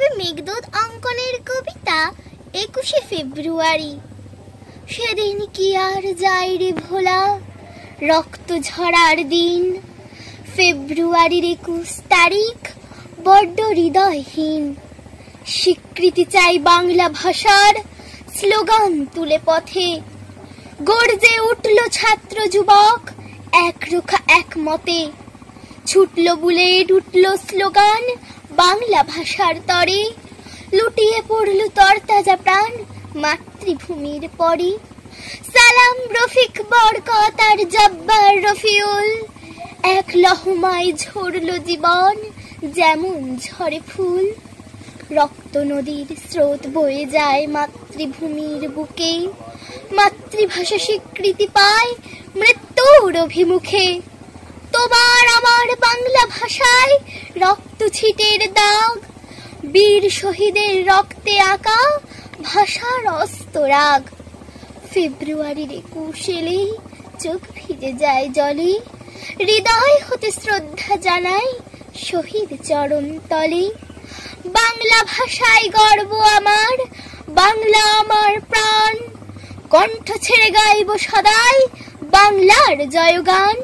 কবি মেঘদূত অঙ্কনের কবিতা 21শে ফেব্রুয়ারি। সেদিন কি আর যাই রে ভোলা, রক্ত ঝরার দিন। ফেব্রুয়ারির 21 তারিখ বড্ড হৃদয়হীন। স্বীকৃতি চাই বাংলা ভাষার, স্লোগান তুলে পথে গর্জে উঠল ছাত্র যুবক, এক রোখা একমতে। ছুটল বুলেট, উঠল স্লোগান বাংলা ভাষার তরে। লুটিয়ে পড়ল তরতাজা প্রাণ মাতৃভূমির পরে। সালাম রফিক বরকত আর জব্বার রফিউল, এক লহমায় ঝরল জীবন যেমন ঝরে ফুল। রক্ত নদীর স্রোত বয়ে যায় মাতৃভূমির বুকে, মাতৃভাষা স্বীকৃতি পায় মৃত্যুর অভিমুখে। তোমার আমার বাংলা ভাষায় রক্ত ছিটের দাগ, বীর শহীদের রক্তে আঁকা ভাষার অস্তরাগ। ফেব্রুয়ারির 21 এলেই চোখ ভিজে যায় জলে, হৃদয় হতে শ্রদ্ধা জানাই শহীদ চরণ তলে। বাংলা ভাষায় গর্ব আমার, বাংলা আমার প্রাণ, কণ্ঠ ছেড়ে গাইব সদাই বাংলার জয়গান।